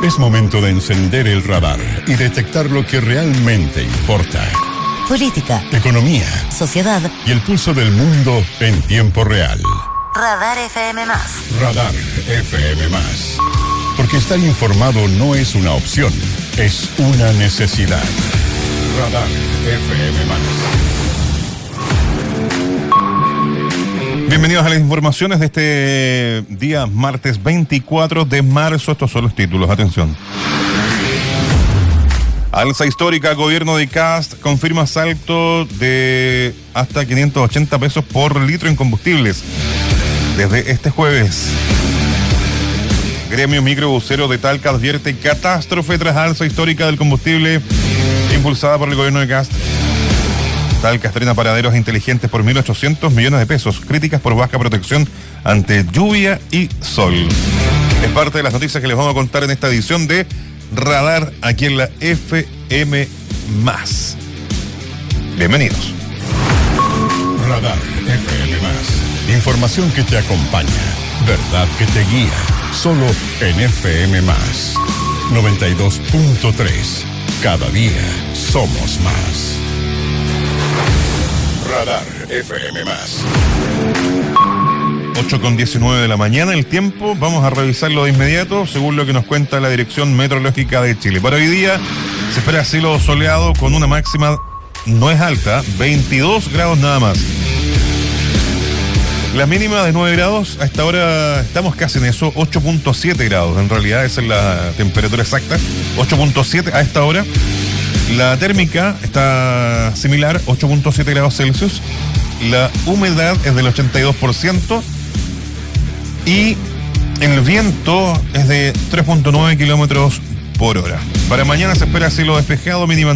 Es momento de encender el radar y detectar lo que realmente importa. Política, economía, sociedad y el pulso del mundo en tiempo real. Radar FM+. Radar FM+. Porque estar informado no es una opción, es una necesidad. Radar FM+. Bienvenidos a las informaciones de este día martes 24 de marzo. Estos son los títulos, atención. Alza histórica, gobierno de Kast confirma salto de hasta 580 pesos por litro en combustibles desde este jueves. Gremio microbusero de Talca advierte catástrofe tras alza histórica del combustible impulsada por el gobierno de Kast. Talca estrena paraderos inteligentes por 1.800 millones de pesos. Críticas por baja protección ante lluvia y sol. Es parte de las noticias que les vamos a contar en esta edición de Radar aquí en la FM+. Bienvenidos. Radar FM+. Información que te acompaña, verdad que te guía. Solo en FM+. 92.3. Cada día somos más. Radar FM+. 8:19 de la mañana, el tiempo, vamos a revisarlo de inmediato, según lo que nos cuenta la Dirección Meteorológica de Chile. Para hoy día se espera cielo soleado con una máxima, no es alta, 22 grados nada más. La mínima de 9 grados, a esta hora estamos casi en eso, 8.7 grados, en realidad esa es la temperatura exacta, 8.7 a esta hora. La térmica está similar, 8.7 grados Celsius. La humedad es del 82%. Y el viento es de 3.9 kilómetros por hora. Para mañana se espera cielo despejado, mínima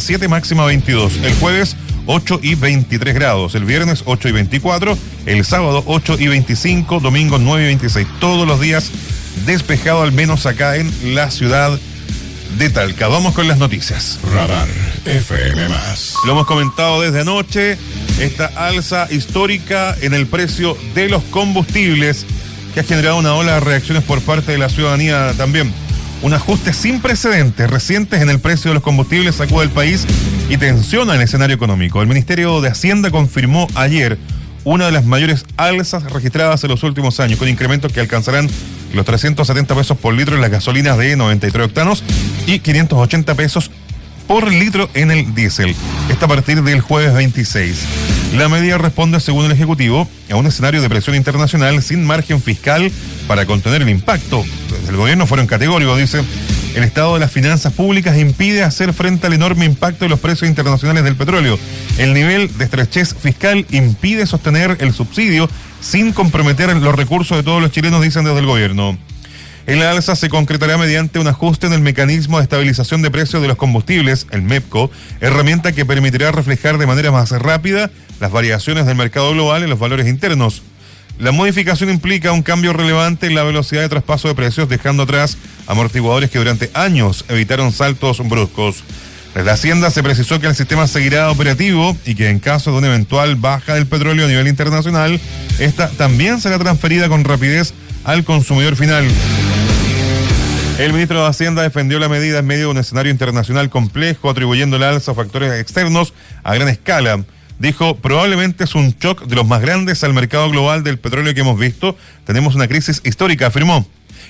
7, máxima 22. El jueves 8 y 23 grados. El viernes 8 y 24. El sábado 8 y 25. Domingo 9 y 26. Todos los días despejado, al menos acá en la ciudad de Talca. Vamos con las noticias. Radar FM+. Lo hemos comentado desde anoche, esta alza histórica en el precio de los combustibles que ha generado una ola de reacciones por parte de la ciudadanía también. Un ajuste sin precedentes recientes en el precio de los combustibles sacude el país y tensiona el escenario económico. El Ministerio de Hacienda confirmó ayer una de las mayores alzas registradas en los últimos años, con incrementos que alcanzarán los 370 pesos por litro en las gasolinas de 93 octanos y 580 pesos por litro en el diésel. Esto a partir del jueves 26. La medida responde, según el Ejecutivo, a un escenario de presión internacional sin margen fiscal para contener el impacto. Desde el gobierno fueron categóricos, dice. El estado de las finanzas públicas impide hacer frente al enorme impacto de los precios internacionales del petróleo. El nivel de estrechez fiscal impide sostener el subsidio sin comprometer los recursos de todos los chilenos, dicen desde el gobierno. El alza se concretará mediante un ajuste en el mecanismo de estabilización de precios de los combustibles, el MEPCO, herramienta que permitirá reflejar de manera más rápida las variaciones del mercado global en los valores internos. La modificación implica un cambio relevante en la velocidad de traspaso de precios, dejando atrás amortiguadores que durante años evitaron saltos bruscos. Desde Hacienda se precisó que el sistema seguirá operativo y que en caso de una eventual baja del petróleo a nivel internacional, esta también será transferida con rapidez al consumidor final. El ministro de Hacienda defendió la medida en medio de un escenario internacional complejo, atribuyendo el alza a factores externos a gran escala. Dijo, probablemente es un shock de los más grandes al mercado global del petróleo que hemos visto. Tenemos una crisis histórica, afirmó.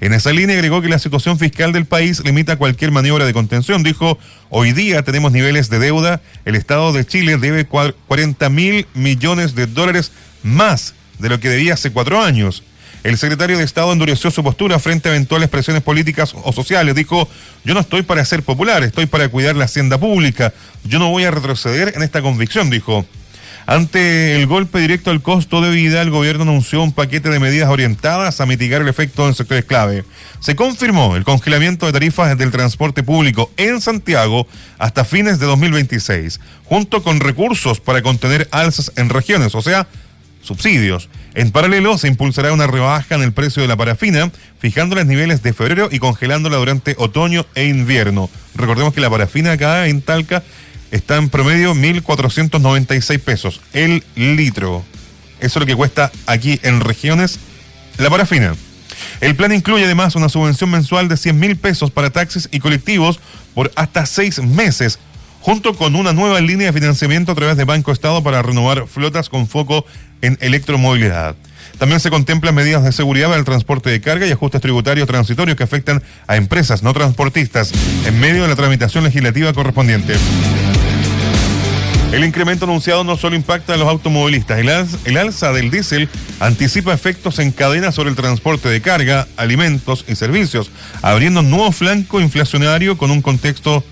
En esa línea agregó que la situación fiscal del país limita cualquier maniobra de contención. Dijo, hoy día tenemos niveles de deuda. El Estado de Chile debe 40.000 millones de dólares más de lo que debía hace 4 años. El secretario de Estado endureció su postura frente a eventuales presiones políticas o sociales. Dijo, yo no estoy para ser popular, estoy para cuidar la hacienda pública. Yo no voy a retroceder en esta convicción, dijo. Ante el golpe directo al costo de vida, el gobierno anunció un paquete de medidas orientadas a mitigar el efecto en sectores clave. Se confirmó el congelamiento de tarifas del transporte público en Santiago hasta fines de 2026, junto con recursos para contener alzas en regiones, o sea, subsidios. En paralelo, se impulsará una rebaja en el precio de la parafina, fijando los niveles de febrero y congelándola durante otoño e invierno. Recordemos que la parafina acá en Talca está en promedio 1.496 pesos el litro. Eso es lo que cuesta aquí en regiones la parafina. El plan incluye además una subvención mensual de 100.000 pesos para taxis y colectivos por hasta 6 meses, junto con una nueva línea de financiamiento a través de Banco Estado para renovar flotas con foco en electromovilidad. También se contemplan medidas de seguridad para el transporte de carga y ajustes tributarios transitorios que afectan a empresas no transportistas en medio de la tramitación legislativa correspondiente. El incremento anunciado no solo impacta a los automovilistas. El alza del diésel anticipa efectos en cadena sobre el transporte de carga, alimentos y servicios, abriendo un nuevo flanco inflacionario en un contexto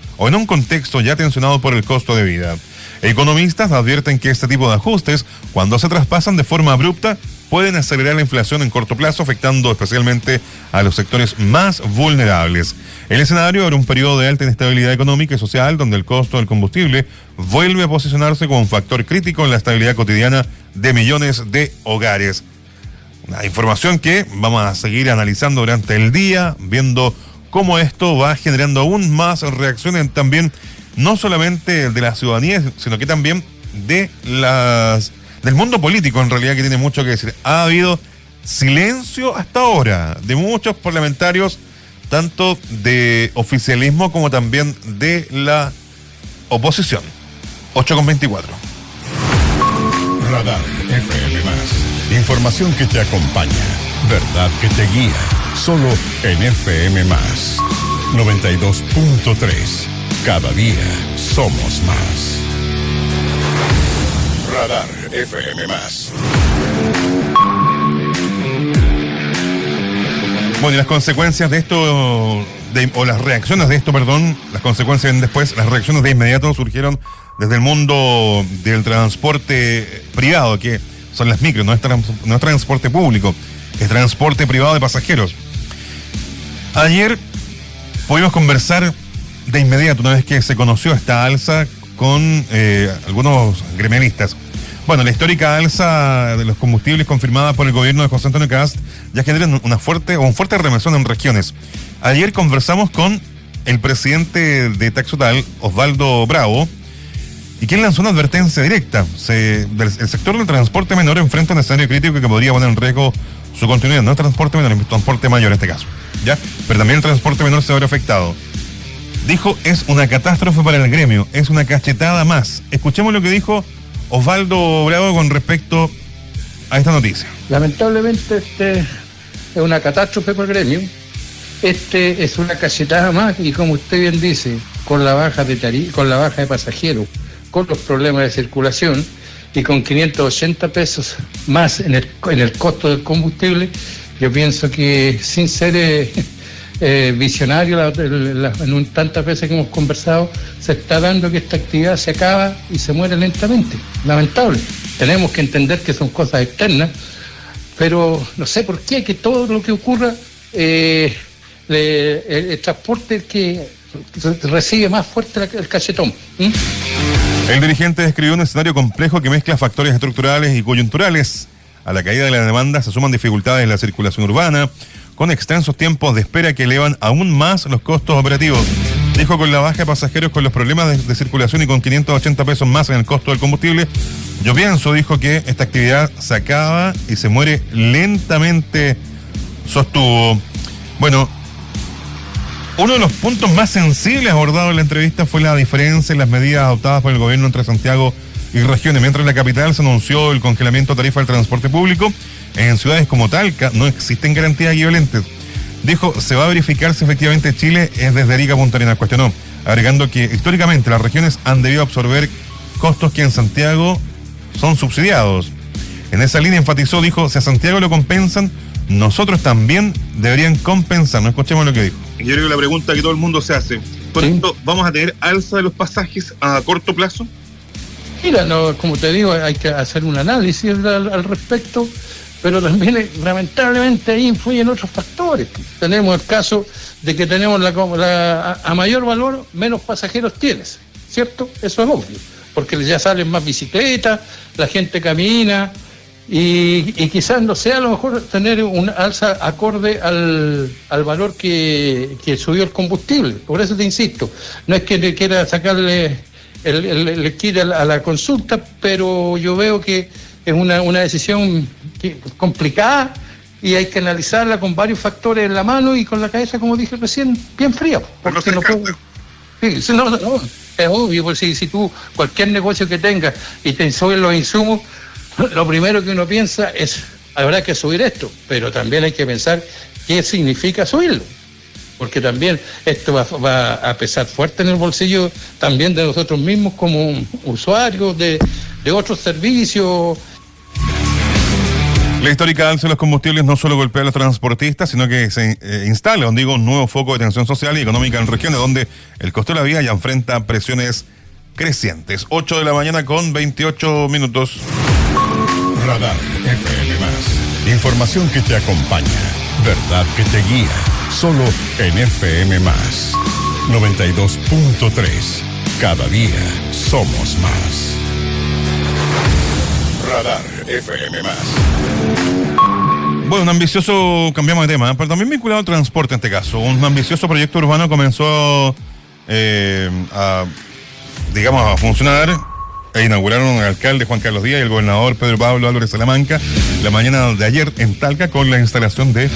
ya tensionado por el costo de vida. Economistas advierten que este tipo de ajustes, cuando se traspasan de forma abrupta, pueden acelerar la inflación en corto plazo, afectando especialmente a los sectores más vulnerables. El escenario era un periodo de alta inestabilidad económica y social, donde el costo del combustible vuelve a posicionarse como un factor crítico en la estabilidad cotidiana de millones de hogares. Una información que vamos a seguir analizando durante el día, viendo cómo esto va generando aún más reacciones también, no solamente de la ciudadanía, sino que también del mundo político, en realidad, que tiene mucho que decir. Ha habido silencio hasta ahora de muchos parlamentarios, tanto de oficialismo como también de la oposición. 8:24. Radar FM Más. Información que te acompaña, verdad que te guía. Solo en FM Más. 92.3. Cada día somos más. Radar FM Más. Bueno, y las consecuencias de esto, las reacciones de esto, las consecuencias después, las reacciones de inmediato surgieron desde el mundo del transporte privado, que son las micros, no es transporte público, es transporte privado de pasajeros. Ayer pudimos conversar de inmediato, una vez que se conoció esta alza, con algunos gremialistas. Bueno, la histórica alza de los combustibles confirmada por el gobierno de José Antonio Cast ya genera un fuerte remesón en regiones. Ayer conversamos con el presidente de Taxotal, Osvaldo Bravo, y quien lanzó una advertencia directa. El sector del transporte menor enfrenta un escenario crítico que podría poner en riesgo su continuidad. No es transporte menor, es transporte mayor en este caso, ¿ya? Pero también el transporte menor se verá afectado. Dijo, es una catástrofe para el gremio, es una cachetada más. Escuchemos lo que dijo Osvaldo Bravo con respecto a esta noticia. Lamentablemente es una catástrofe para el gremio. Es una cachetada más, y como usted bien dice, con la baja de pasajeros, con los problemas de circulación y con 580 pesos más en el costo del combustible, yo pienso que, sin ser visionario, en tantas veces que hemos conversado, se está dando que esta actividad se acaba y se muere lentamente. Lamentable. Tenemos que entender que son cosas externas, pero no sé por qué que todo lo que ocurra, el transporte que recibe más fuerte el cachetón. El dirigente describió un escenario complejo que mezcla factores estructurales y coyunturales. A la caída de la demanda se suman dificultades en la circulación urbana, con extensos tiempos de espera que elevan aún más los costos operativos. Dijo, con la baja de pasajeros, con los problemas de circulación y con 580 pesos más en el costo del combustible, yo pienso, dijo, que esta actividad se acaba y se muere lentamente, sostuvo. Bueno, uno de los puntos más sensibles abordados en la entrevista fue la diferencia en las medidas adoptadas por el gobierno entre Santiago y regiones. Mientras en la capital se anunció el congelamiento de tarifa del transporte público, en ciudades como Talca no existen garantías equivalentes. Dijo, se va a verificar si efectivamente Chile es desde Arica a Punta Arenas, cuestionó, agregando que históricamente las regiones han debido absorber costos que en Santiago son subsidiados. En esa línea enfatizó, dijo, si a Santiago lo compensan, nosotros también deberían compensar. No escuchemos lo que dijo. Yo creo que la pregunta que todo el mundo se hace, ¿por esto vamos a tener alza de los pasajes a corto plazo? Mira, no, como te digo, hay que hacer un análisis al respecto, pero también lamentablemente ahí influyen otros factores. Tenemos el caso de que tenemos a mayor valor, menos pasajeros tienes, ¿cierto? Eso es obvio, porque ya salen más bicicletas, la gente camina, y quizás no sea a lo mejor tener una alza acorde al valor que subió el combustible. Por eso te insisto, no es que le quiera sacarle el kit a la consulta, pero yo veo que es una decisión complicada, y hay que analizarla con varios factores en la mano y con la cabeza, como dije recién, bien fría. Porque no puedo... Sí, no, es obvio, pues si tú, cualquier negocio que tengas y te suben los insumos, lo primero que uno piensa es, habrá que subir esto, pero también hay que pensar qué significa subirlo, porque también esto va a pesar fuerte en el bolsillo también de nosotros mismos como usuarios de otros servicios. La histórica alza de los combustibles no solo golpea a los transportistas, sino que se instala, un nuevo foco de tensión social y económica en regiones donde el costo de la vida ya enfrenta presiones crecientes. 8 de la mañana con 28 minutos. Radar FM+. Información que te acompaña. Verdad que te guía. Solo en FM+. 92.3. Cada día somos más. Radar FM+. Bueno, un ambicioso, cambiamos de tema, pero también vinculado al transporte en este caso. Un ambicioso proyecto urbano comenzó a funcionar e inauguraron el alcalde Juan Carlos Díaz y el gobernador Pedro Pablo Álvarez Salamanca la mañana de ayer en Talca con la instalación de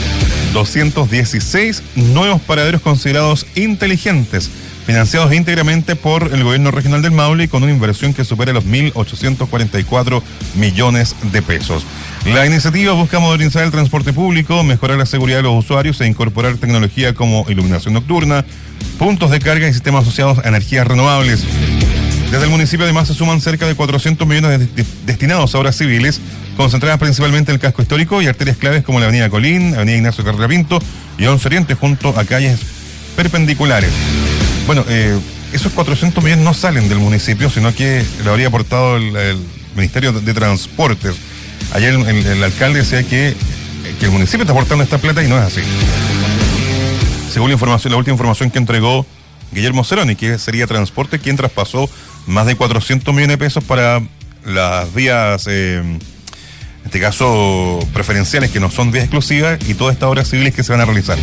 216 nuevos paraderos considerados inteligentes, financiados íntegramente por el gobierno regional del Maule y con una inversión que supera los 1.844 millones de pesos. La iniciativa busca modernizar el transporte público, mejorar la seguridad de los usuarios e incorporar tecnología como iluminación nocturna, puntos de carga y sistemas asociados a energías renovables. Desde el municipio además se suman cerca de 400 millones destinados a obras civiles, concentradas principalmente en el casco histórico y arterias claves como la avenida Colín, avenida Ignacio Carrera Pinto y 11 Oriente junto a calles perpendiculares. Bueno, esos 400 millones no salen del municipio, sino que lo habría aportado el Ministerio de Transportes. Ayer el alcalde decía que el municipio está aportando esta plata y no es así. Según la última información que entregó Guillermo Ceroni, que sería Transporte, quien traspasó más de 400 millones de pesos para las vías, en este caso preferenciales, que no son vías exclusivas, y todas estas obras civiles que se van a realizar.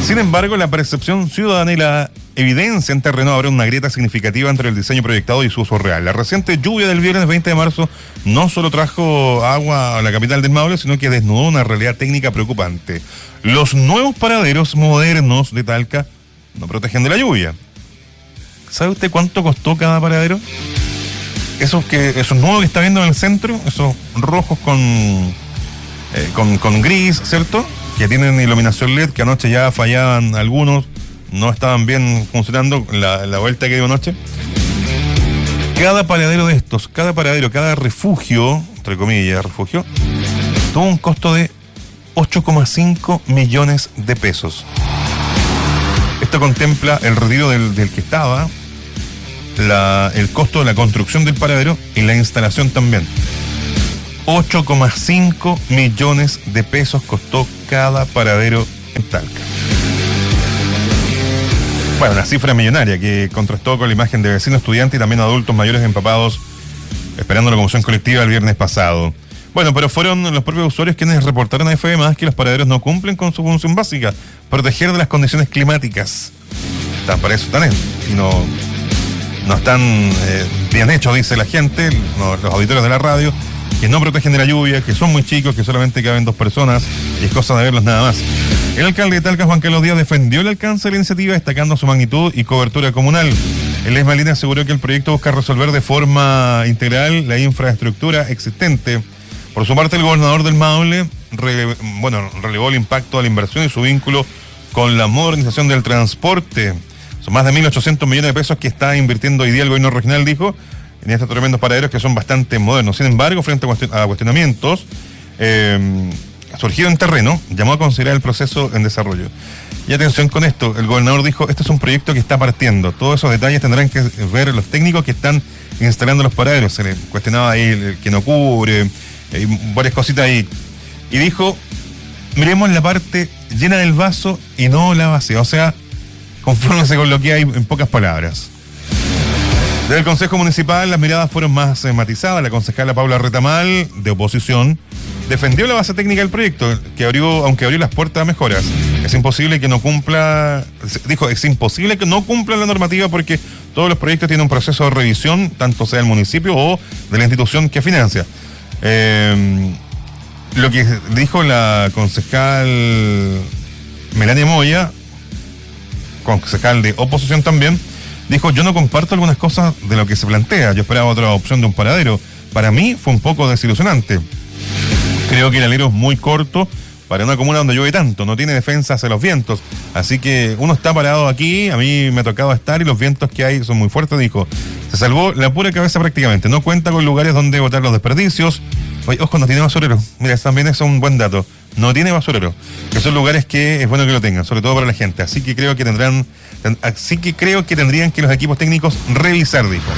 Sin embargo, la percepción ciudadana y la evidencia en terreno abre una grieta significativa entre el diseño proyectado y su uso real. La reciente lluvia del viernes 20 de marzo no solo trajo agua a la capital del Maule, sino que desnudó una realidad técnica preocupante. Los nuevos paraderos modernos de Talca no protegen de la lluvia. ¿Sabe usted cuánto costó cada paradero? Esos nuevos que está viendo en el centro, esos rojos con gris, ¿cierto? Que tienen iluminación LED, que anoche ya fallaban algunos, no estaban bien funcionando la vuelta que dio anoche. Cada paradero de estos, cada refugio, entre comillas, refugio, tuvo un costo de 8,5 millones de pesos. Esto contempla el retiro del que estaba, el costo de la construcción del paradero y la instalación también. 8,5 millones de pesos costó cada paradero en Talca. Bueno, una cifra millonaria que contrastó con la imagen de vecinos, estudiantes y también adultos mayores empapados esperando la conmoción colectiva el viernes pasado. Bueno, pero fueron los propios usuarios quienes reportaron a FM+ que los paraderos no cumplen con su función básica, proteger de las condiciones climáticas. Para eso están y no están bien hechos, dice la gente, los auditores de la radio, que no protegen de la lluvia, que son muy chicos, que solamente caben 2 personas y es cosa de verlos nada más. El alcalde de Talca, Juan Carlos Díaz, defendió el alcance de la iniciativa destacando su magnitud y cobertura comunal. En la misma línea aseguró que el proyecto busca resolver de forma integral la infraestructura existente. Por su parte, el gobernador del Maule relevó el impacto de la inversión y su vínculo con la modernización del transporte. Son más de 1.800 millones de pesos que está invirtiendo hoy día el gobierno regional, dijo, en estos tremendos paraderos que son bastante modernos. Sin embargo, frente a cuestionamientos surgidos en terreno, llamó a considerar el proceso en desarrollo. Y atención con esto, el gobernador dijo, este es un proyecto que está partiendo. Todos esos detalles tendrán que ver los técnicos que están instalando los paraderos. Se le cuestionaba ahí el que no cubre, varias cositas ahí. Y dijo, miremos la parte llena del vaso y no la vacía. O sea, confórmense con lo que hay en pocas palabras. Desde el Consejo Municipal las miradas fueron más matizadas. La concejala Paula Retamal, de oposición, defendió la base técnica del proyecto, aunque abrió las puertas a mejoras. Es imposible que no cumpla la normativa porque todos los proyectos tienen un proceso de revisión, tanto sea el municipio o de la institución que financia. lo que dijo la concejal Melania Moya, concejal de oposición también, dijo: yo no comparto algunas cosas de lo que se plantea, yo esperaba otra opción de un paradero. Para mí fue un poco desilusionante. Creo que el alero es muy corto para una comuna donde llueve tanto, no tiene defensa hacia los vientos, así que uno está parado aquí, a mí me ha tocado estar y los vientos que hay son muy fuertes, dijo. Se salvó la pura cabeza prácticamente, no cuenta con lugares donde botar los desperdicios. Oye, ojo, no tiene basurero, mira, también es un buen dato, no tiene basurero, que son lugares que es bueno que lo tengan, sobre todo para la gente, así que creo que tendrían que los equipos técnicos revisar, dijo.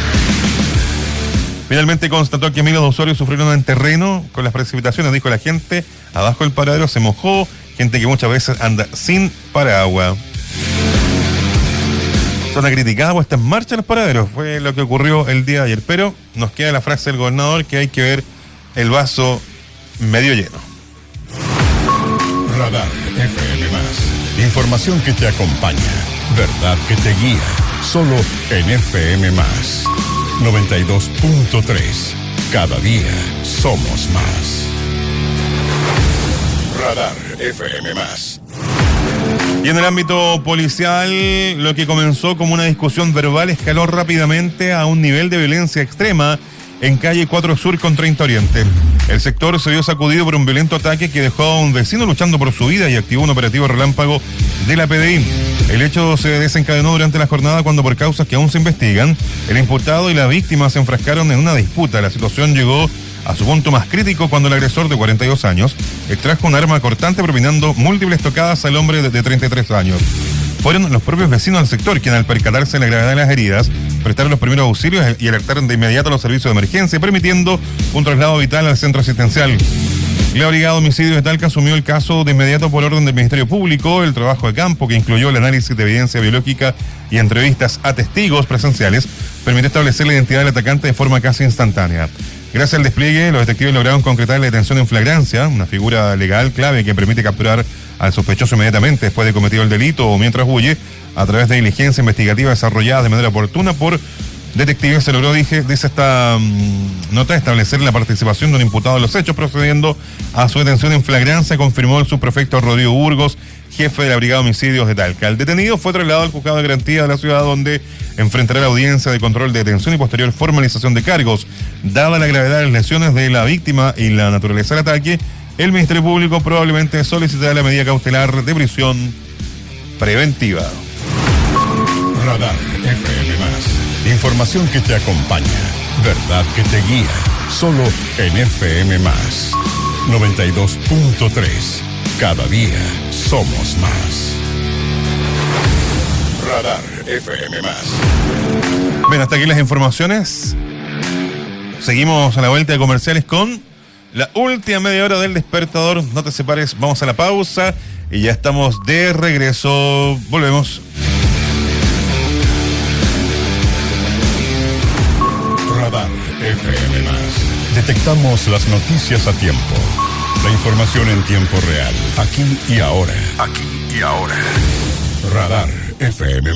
Finalmente constató que miles de usuarios sufrieron en terreno con las precipitaciones, dijo la gente. Abajo del paradero se mojó, gente que muchas veces anda sin paraguas. Zona criticada puesta en marcha en los paraderos, fue lo que ocurrió el día de ayer, pero nos queda la frase del gobernador que hay que ver el vaso medio lleno. Radar FM+. Información que te acompaña, verdad que te guía. Solo en FM+. 92.3. Cada día somos más. Radar FM+. Y en el ámbito policial, lo que comenzó como una discusión verbal escaló rápidamente a un nivel de violencia extrema en calle 4 Sur con 30 Oriente. El sector se vio sacudido por un violento ataque que dejó a un vecino luchando por su vida y activó un operativo relámpago de la PDI. El hecho se desencadenó durante la jornada cuando, por causas que aún se investigan, el imputado y la víctima se enfrascaron en una disputa. La situación llegó a su punto más crítico cuando el agresor de 42 años extrajo un arma cortante propinando múltiples tocadas al hombre de 33 años. Fueron los propios vecinos del sector quienes, al percatarse de la gravedad de las heridas, prestaron los primeros auxilios y alertaron de inmediato a los servicios de emergencia, permitiendo un traslado vital al centro asistencial. La Brigada de Homicidios de Talca asumió el caso de inmediato por orden del Ministerio Público. El trabajo de campo, que incluyó el análisis de evidencia biológica y entrevistas a testigos presenciales, permitió establecer la identidad del atacante de forma casi instantánea. Gracias al despliegue, los detectives lograron concretar la detención en flagrancia, una figura legal clave que permite capturar al sospechoso inmediatamente después de cometido el delito o mientras huye, a través de diligencia investigativa desarrollada de manera oportuna por detectives. Se logró, dice esta nota, establecer la participación de un imputado en los hechos, procediendo a su detención en flagrancia, confirmó el subprefecto Rodrigo Burgos, jefe de la Brigada de Homicidios de Talca. El detenido fue trasladado al juzgado de garantía de la ciudad, donde enfrentará la audiencia de control de detención y posterior formalización de cargos. Dada la gravedad de las lesiones de la víctima y la naturaleza del ataque, el Ministerio Público probablemente solicitará la medida cautelar de prisión preventiva. Radar FM+. Información que te acompaña, verdad que te guía. Solo en FM+. 92.3. Cada día somos más. Radar FM+. Bien, hasta aquí las informaciones. Seguimos a la vuelta de comerciales con la última media hora del despertador. No te separes, vamos a la pausa y ya estamos de regreso. Volvemos. Radar FM+. Detectamos las noticias a tiempo. La información en tiempo real. Aquí y ahora. Aquí y ahora. Radar FM+.